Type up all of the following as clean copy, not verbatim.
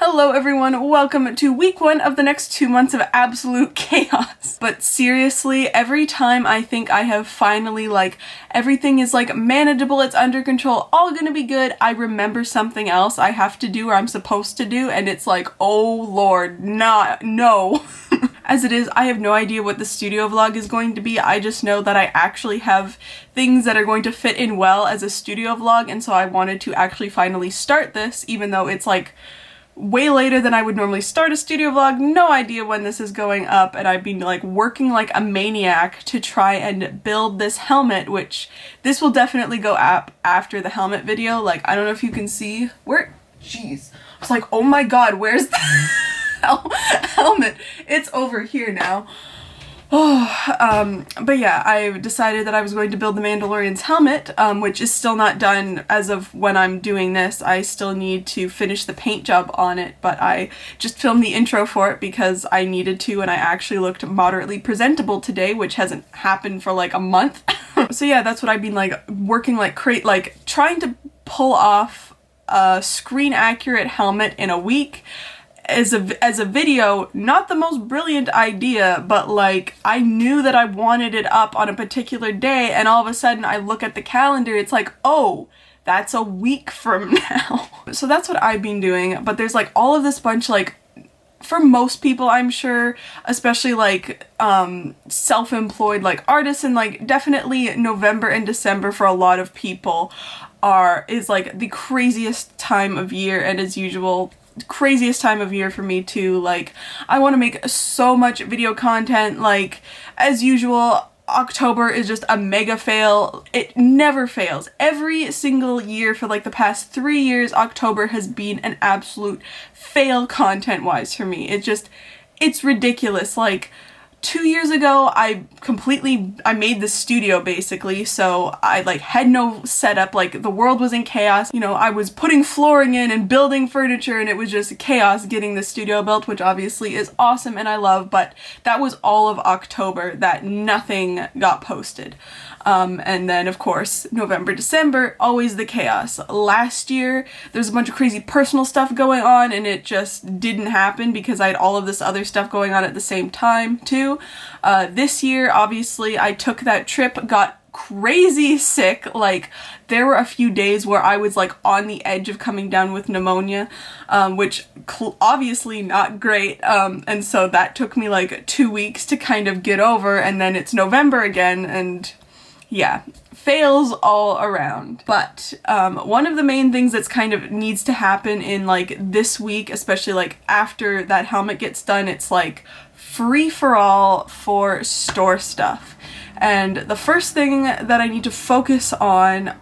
Hello everyone, welcome to week 1 of the next 2 months of absolute chaos. But seriously, every time I think I have finally, everything is manageable, it's under control, all gonna be good, I remember something else I have to do or I'm supposed to do, and it's like, oh lord, no. As it is, I have no idea what the studio vlog is going to be. I just know that I actually have things that are going to fit in well as a studio vlog, and so I wanted to actually finally start this, even though it's way later than I would normally start a studio vlog. No idea when this is going up, and I've been working like a maniac to try and build this helmet, which this will definitely go up after the helmet video. I don't know if you can see where, jeez, I was like, oh my god, where's the helmet? It's over here now. But yeah, I decided that I was going to build the Mandalorian's helmet, which is still not done as of when I'm doing this. I still need to finish the paint job on it, but I just filmed the intro for it because I needed to, and I actually looked moderately presentable today, which hasn't happened for a month. So yeah, that's what I've been working trying to pull off a screen accurate helmet in a week. As a video, not the most brilliant idea, but I knew that I wanted it up on a particular day, and all of a sudden I look at the calendar, it's like, oh, that's a week from now. So that's what I've been doing, but there's all of this bunch, for most people, I'm sure, especially self-employed artists, and definitely November and December for a lot of people is the craziest time of year, and as usual, craziest time of year for me too. I want to make so much video content. As usual, October is just a mega fail. It never fails. Every single year for the past 3 years, October has been an absolute fail content wise for me. It's ridiculous. 2 years ago, I made the studio basically, so I had no setup, the world was in chaos, I was putting flooring in and building furniture, and it was just chaos getting the studio built, which obviously is awesome and I love, but that was all of October that nothing got posted. And then of course, November, December, always the chaos. Last year, there's a bunch of crazy personal stuff going on, and it just didn't happen because I had all of this other stuff going on at the same time too. This year, obviously, I took that trip, got crazy sick. There were a few days where I was on the edge of coming down with pneumonia, which obviously not great, and so that took me 2 weeks to kind of get over, and then it's November again, and yeah, fails all around. But one of the main things that's kind of needs to happen in this week, especially after that helmet gets done, it's free for all for store stuff. And the first thing that I need to focus on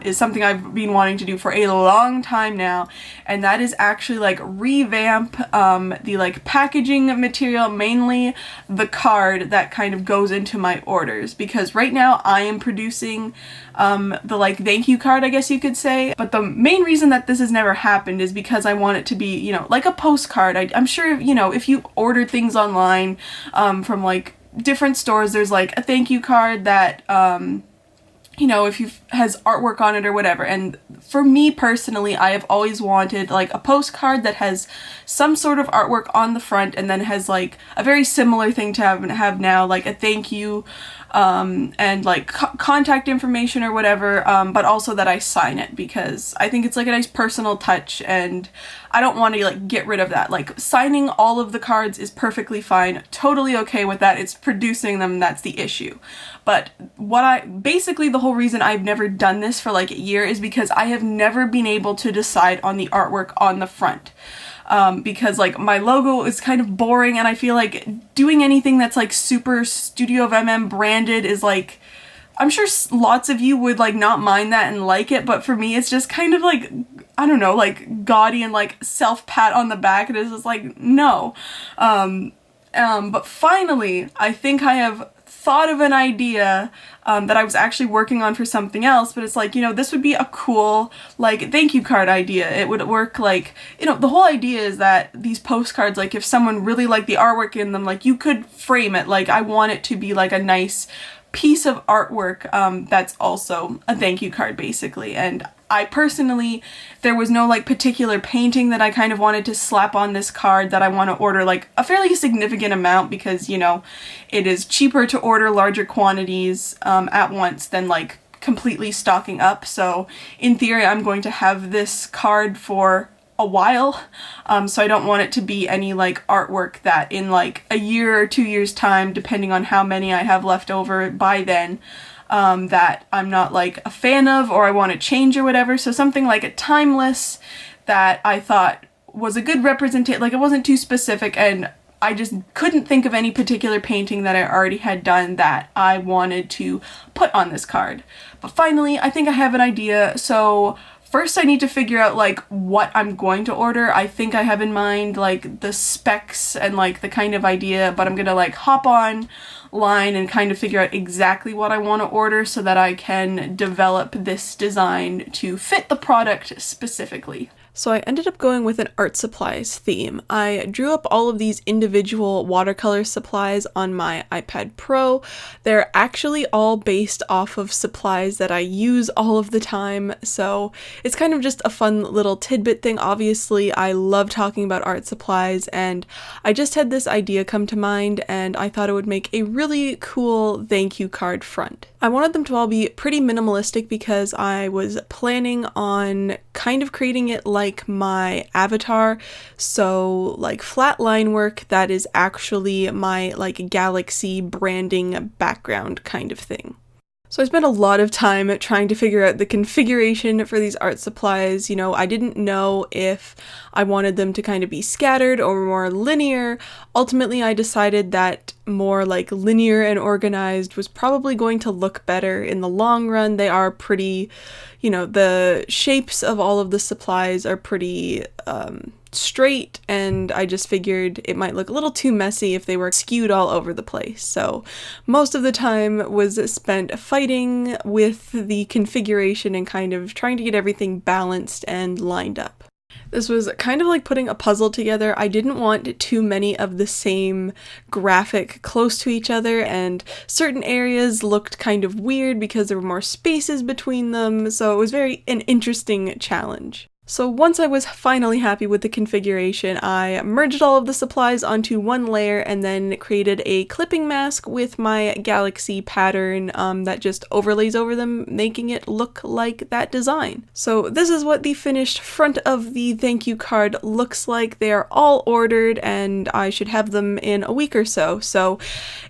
is something I've been wanting to do for a long time now, and that is actually revamp the packaging material, mainly the card that kind of goes into my orders, because right now I am producing the thank you card, I guess you could say, but the main reason that this has never happened is because I want it to be, like a postcard. I'm sure, if you order things online from different stores, there's a thank you card that if you has artwork on it or whatever, and for me personally, I have always wanted a postcard that has some sort of artwork on the front, and then has a very similar thing to have now, a thank you and contact information or whatever, but also that I sign it, because I think it's a nice personal touch, and I don't want to get rid of that. Signing all of the cards is perfectly fine, totally okay with that. It's producing them that's the issue. But basically the whole reason I've never done this for a year is because I have never been able to decide on the artwork on the front. Because my logo is kind of boring, and I feel doing anything that's super Studio of MM branded is I'm sure lots of you would not mind that and like it, but for me it's just kind of I don't know, gaudy and self pat on the back, and it's just no. But finally, I think I have thought of an idea that I was actually working on for something else, but it's this would be a cool thank you card idea. It would work the whole idea is that these postcards, if someone really liked the artwork in them, you could frame it. I want it to be a nice piece of artwork that's also a thank you card basically. And I personally, there was no like particular painting that I kind of wanted to slap on this card that I want to order like a fairly significant amount, because you know it is cheaper to order larger quantities at once than like completely stocking up. So in theory I'm going to have this card for a while, so I don't want it to be any like artwork that in like a year or 2 years time, depending on how many I have left over by then, that I'm not like a fan of or I want to change or whatever. So something like a timeless that I thought was a good representation, like it wasn't too specific, and I just couldn't think of any particular painting that I already had done that I wanted to put on this card. But finally, I think I have an idea. So first I need to figure out like what I'm going to order. I think I have in mind like the specs and like the kind of idea, but I'm gonna like hop online and kind of figure out exactly what I want to order so that I can develop this design to fit the product specifically. So I ended up going with an art supplies theme. I drew up all of these individual watercolor supplies on my iPad Pro. They're actually all based off of supplies that I use all of the time, so it's kind of just a fun little tidbit thing. Obviously, I love talking about art supplies, and I just had this idea come to mind, and I thought it would make a really cool thank you card front. I wanted them to all be pretty minimalistic because I was planning on kind of creating it like my avatar, so like flat line work that is actually my like galaxy branding background kind of thing. So I spent a lot of time trying to figure out the configuration for these art supplies. You know, I didn't know if I wanted them to kind of be scattered or more linear. Ultimately, I decided that more like linear and organized was probably going to look better in the long run. They are pretty, you know, the shapes of all of the supplies are pretty straight, and I just figured it might look a little too messy if they were skewed all over the place. So most of the time was spent fighting with the configuration and kind of trying to get everything balanced and lined up. This was kind of like putting a puzzle together. I didn't want too many of the same graphic close to each other, and certain areas looked kind of weird because there were more spaces between them, so it was an interesting challenge. So once I was finally happy with the configuration, I merged all of the supplies onto one layer and then created a clipping mask with my galaxy pattern that just overlays over them, making it look like that design. So this is what the finished front of the thank you card looks like. They are all ordered and I should have them in a week or so. So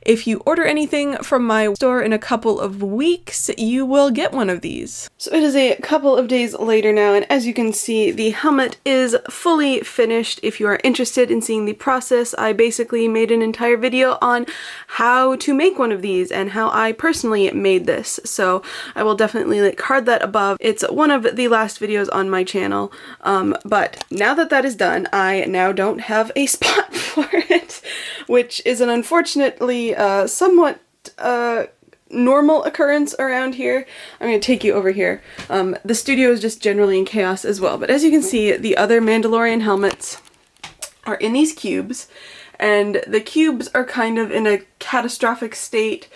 if you order anything from my store in a couple of weeks, you will get one of these. So it is a couple of days later now, and as you can see, the helmet is fully finished. If you are interested in seeing the process, I basically made an entire video on how to make one of these and how I personally made this. So I will definitely card that above. It's one of the last videos on my channel. But now that that is done, I now don't have a spot for it, which is an unfortunately somewhat normal occurrence around here. I'm going to take you over here. The studio is just generally in chaos as well, but as you can see, the other Mandalorian helmets are in these cubes, and the cubes are kind of in a catastrophic state.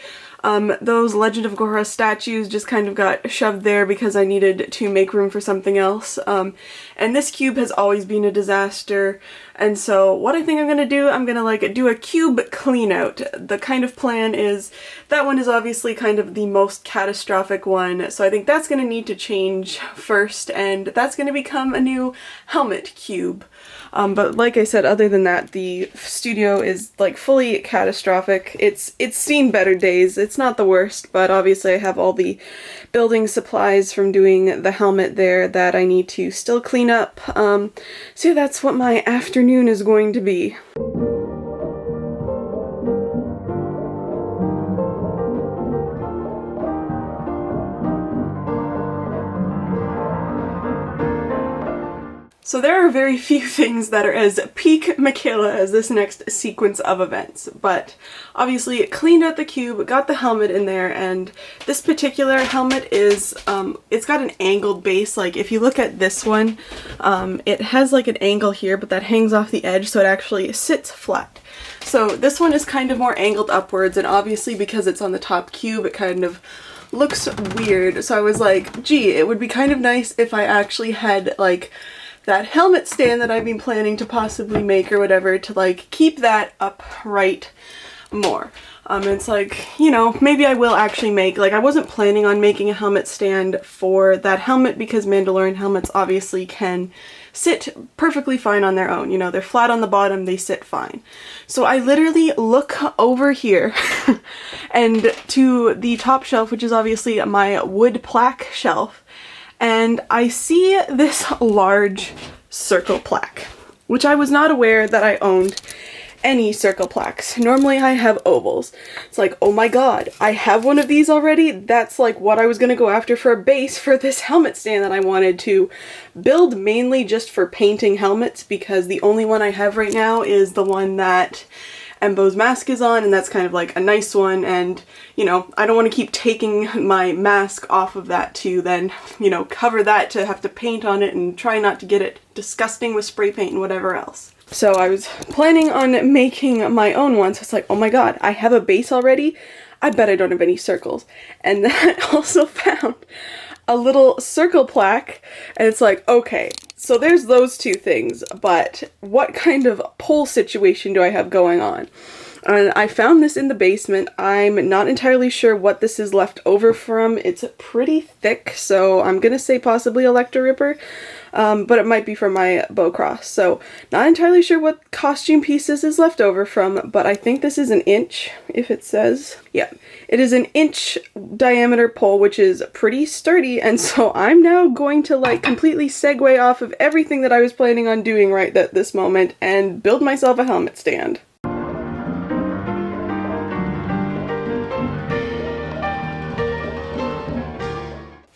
Those Legend of Korra statues just kind of got shoved there because I needed to make room for something else. And this cube has always been a disaster. And so what I think I'm gonna do, I'm gonna do a cube clean out. The kind of plan is, that one is obviously kind of the most catastrophic one, so I think that's gonna need to change first, and that's gonna become a new helmet cube. But like I said, other than that, the studio is fully catastrophic. It's seen better days. It's not the worst, but obviously I have all the building supplies from doing the helmet there that I need to still clean up. So yeah, that's what my afternoon is going to be. So there are very few things that are as peak Michaela as this next sequence of events, but obviously cleaned out the cube, got the helmet in there, and this particular helmet is, it's got an angled base. Like if you look at this one, it has like an angle here, but that hangs off the edge so it actually sits flat. So this one is kind of more angled upwards, and obviously because it's on the top cube, it kind of looks weird. So I was like, gee, it would be kind of nice if I actually had like that helmet stand that I've been planning to possibly make or whatever to like keep that upright more. It's like, you know, maybe I will actually make, like I wasn't planning on making a helmet stand for that helmet because Mandalorian helmets obviously can sit perfectly fine on their own. You know, they're flat on the bottom, they sit fine. So I literally look over here and to the top shelf, which is obviously my wood plaque shelf, and I see this large circle plaque, which I was not aware that I owned any circle plaques. Normally I have ovals. It's like, oh my god, I have one of these already? That's like what I was gonna go after for a base for this helmet stand that I wanted to build mainly just for painting helmets, because the only one I have right now is the one that Embo's mask is on, and that's kind of like a nice one, and you know, I don't want to keep taking my mask off of that to then, you know, cover that to have to paint on it and try not to get it disgusting with spray paint and whatever else. So I was planning on making my own one, so it's like, oh my god, I have a base already? I bet I don't have any circles. And then I also found a little circle plaque, and it's like, okay, so there's those two things, but what kind of pole situation do I have going on? And I found this in the basement. I'm not entirely sure what this is left over from. It's pretty thick, so I'm gonna say possibly Electro Ripper, but it might be from my bow cross. So not entirely sure what costume piece this is left over from, but I think this is an inch, if it says. Yeah, it is an inch diameter pole, which is pretty sturdy, and so I'm now going to like completely segue off of everything that I was planning on doing right at this moment and build myself a helmet stand.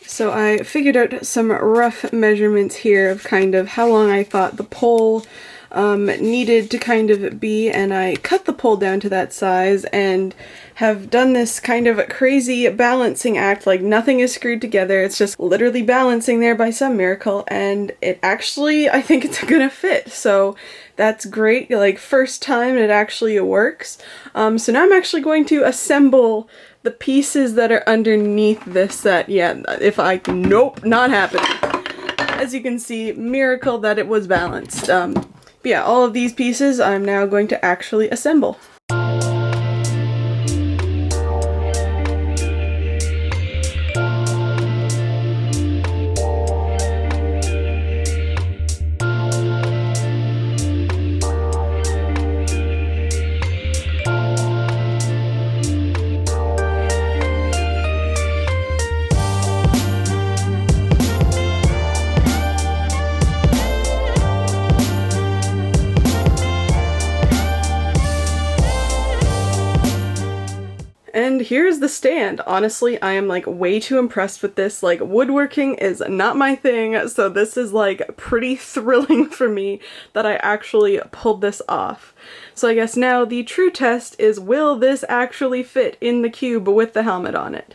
So I figured out some rough measurements here of kind of how long I thought the pole needed to kind of be, and I cut the pole down to that size and have done this kind of crazy balancing act, like nothing is screwed together, it's just literally balancing there by some miracle, and it actually, I think it's gonna fit, so that's great. Like first time it actually works. So now I'm actually going to assemble the pieces that are underneath this that, yeah, if I, nope, not happening. As you can see, miracle that it was balanced. But yeah, all of these pieces I'm now going to actually assemble. And here's the stand. Honestly, I am like way too impressed with this. Like woodworking is not my thing, so this is like pretty thrilling for me that I actually pulled this off. So I guess now the true test is, will this actually fit in the cube with the helmet on it?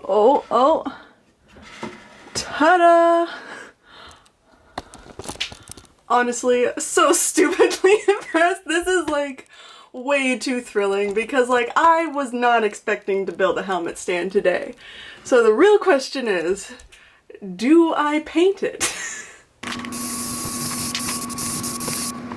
Oh, oh, ta-da! Honestly, so stupidly impressed. This is like way too thrilling because like I was not expecting to build a helmet stand today. So the real question is, do I paint it?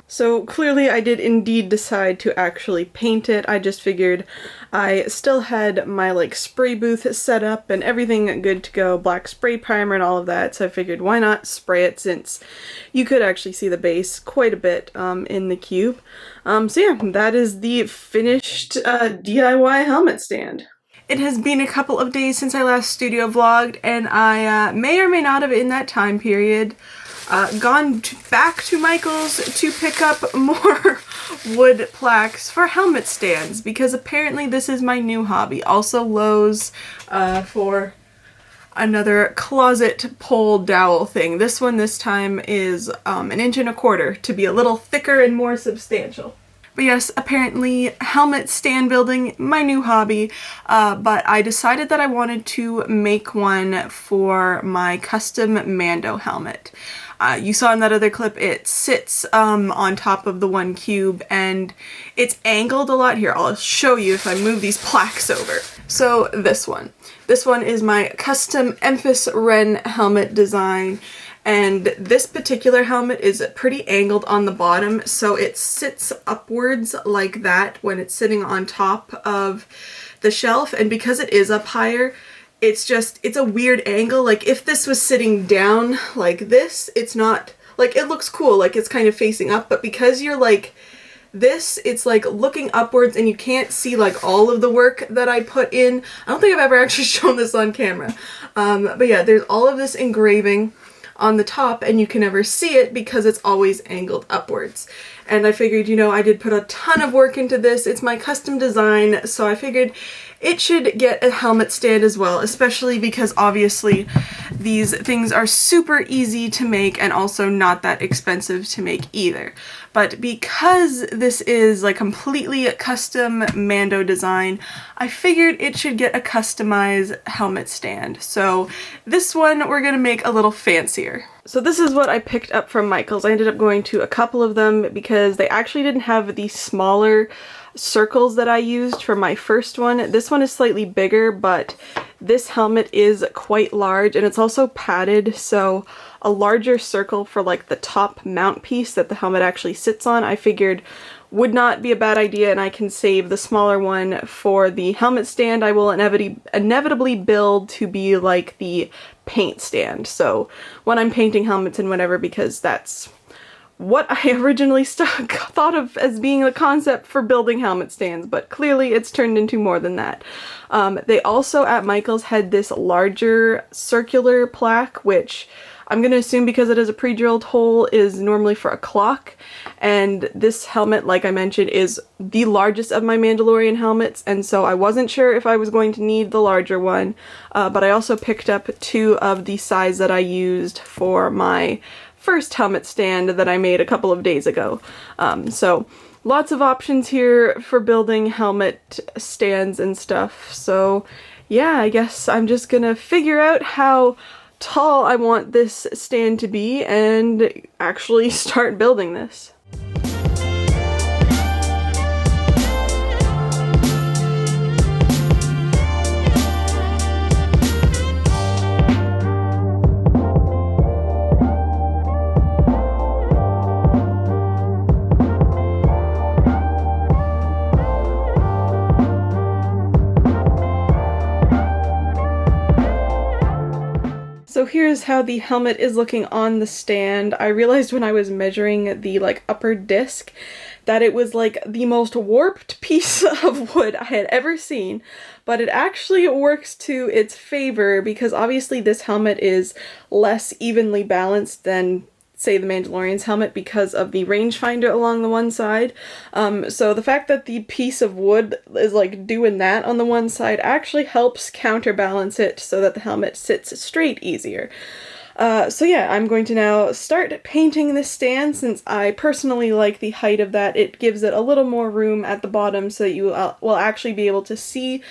So clearly I did indeed decide to actually paint it. I just figured I still had my like spray booth set up and everything good to go, black spray primer and all of that, so I figured why not spray it, since you could actually see the base quite a bit in the cube. So yeah, that is the finished DIY helmet stand. It has been a couple of days since I last studio vlogged, and I may or may not have in that time period gone back to Michael's to pick up more wood plaques for helmet stands, because apparently this is my new hobby. Also Lowe's for another closet pole dowel thing. This one this time is 1.25 inches to be a little thicker and more substantial. But yes, apparently helmet stand building, my new hobby, but I decided that I wanted to make one for my custom Mando helmet. You saw in that other clip, it sits on top of the one cube, and it's angled a lot. Here, I'll show you if I move these plaques over. So this one. This one is my custom Emphas Ren helmet design. And this particular helmet is pretty angled on the bottom, so it sits upwards like that when it's sitting on top of the shelf. And because it is up higher, it's a weird angle. Like if this was sitting down like this, it's not, like it looks cool, like it's kind of facing up, but because you're like this, it's like looking upwards and you can't see like all of the work that I put in. I don't think I've ever actually shown this on camera. But yeah, there's all of this engraving on the top, and you can never see it because it's always angled upwards. And I figured, you know, I did put a ton of work into this. It's my custom design, so I figured it should get a helmet stand as well, especially because obviously these things are super easy to make and also not that expensive to make either. But because this is like completely custom Mando design, I figured it should get a customized helmet stand. So this one we're gonna make a little fancier. So this is what I picked up from Michael's. I ended up going to a couple of them because they actually didn't have the smaller circles that I used for my first one. This one is slightly bigger, but this helmet is quite large, and it's also padded, so a larger circle for like the top mount piece that the helmet actually sits on, I figured would not be a bad idea, and I can save the smaller one for the helmet stand I will inevitably build to be like the paint stand. So when I'm painting helmets and whatever, because that's what I originally thought of as being the concept for building helmet stands, but clearly it's turned into more than that. They also at Michael's had this larger circular plaque, which I'm gonna assume because it is a pre-drilled hole is normally for a clock, and this helmet, like I mentioned, is the largest of my Mandalorian helmets, and so I wasn't sure if I was going to need the larger one, but I also picked up two of the size that I used for my first helmet stand that I made a couple of days ago. So lots of options here for building helmet stands and stuff. So yeah, I guess I'm just gonna figure out how tall I want this stand to be and actually start building this. So here's how the helmet is looking on the stand. I realized when I was measuring the like upper disc that it was like the most warped piece of wood I had ever seen, but it actually works to its favor because obviously this helmet is less evenly balanced than, say, the Mandalorian's helmet because of the rangefinder along the one side. So the fact that the piece of wood is like doing that on the one side actually helps counterbalance it so that the helmet sits straight easier. So yeah, I'm going to now start painting this stand since I personally like the height of that. It gives it a little more room at the bottom so that you will actually be able to see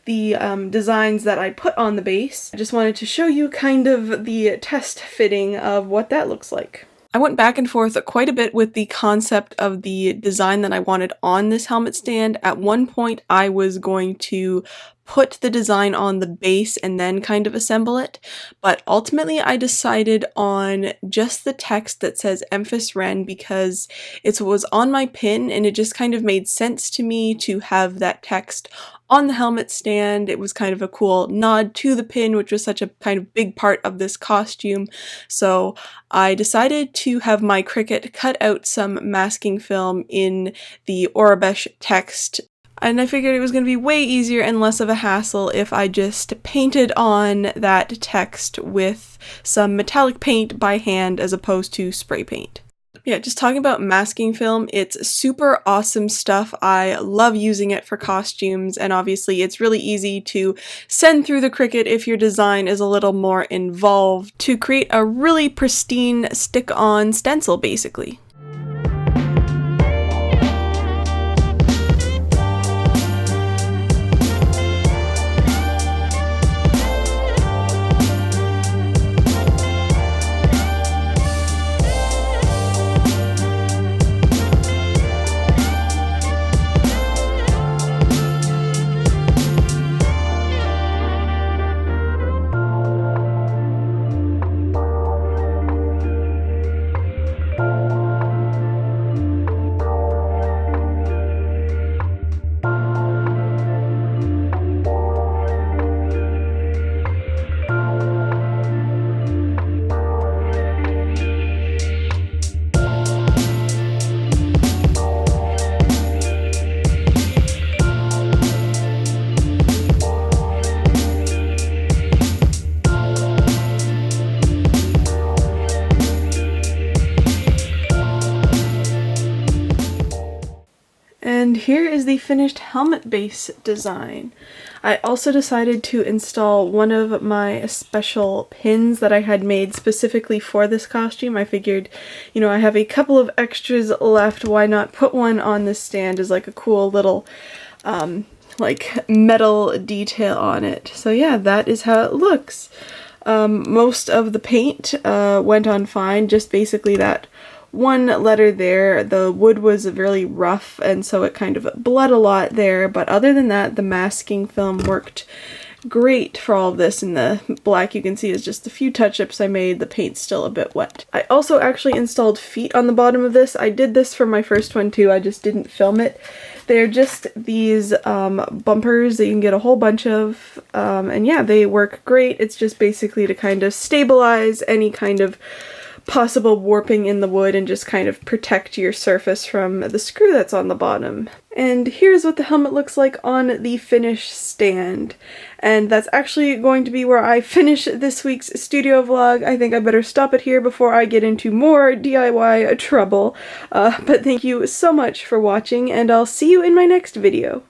the designs that I put on the base. I just wanted to show you kind of the test fitting of what that looks like. I went back and forth quite a bit with the concept of the design that I wanted on this helmet stand. At one point I was going to put the design on the base and then kind of assemble it, but ultimately I decided on just the text that says Emphas Ren because it was on my pin and it just kind of made sense to me to have that text on the helmet stand. It was kind of a cool nod to the pin, which was such a kind of big part of this costume. So I decided to have my Cricut cut out some masking film in the Aurebesh text. And I figured it was going to be way easier and less of a hassle if I just painted on that text with some metallic paint by hand as opposed to spray paint. Yeah, just talking about masking film, it's super awesome stuff. I love using it for costumes, and obviously it's really easy to send through the Cricut if your design is a little more involved to create a really pristine stick-on stencil, basically. And here is the finished helmet base design. I also decided to install one of my special pins that I had made specifically for this costume. I figured, you know, I have a couple of extras left, why not put one on this stand as like a cool little like metal detail on it. So yeah, that is how it looks. Most of the paint went on fine, just basically that one letter there. The wood was really rough and so it kind of bled a lot there, but other than that the masking film worked great for all of this, and the black you can see is just a few touch-ups I made. The paint's still a bit wet. I also actually installed feet on the bottom of this. I did this for my first one too, I just didn't film it. They're just these bumpers that you can get a whole bunch of, and yeah, they work great. It's just basically to kind of stabilize any kind of possible warping in the wood and just kind of protect your surface from the screw that's on the bottom. And here's what the helmet looks like on the finished stand. And that's actually going to be where I finish this week's studio vlog. I think I better stop it here before I get into more DIY trouble. But thank you so much for watching, and I'll see you in my next video.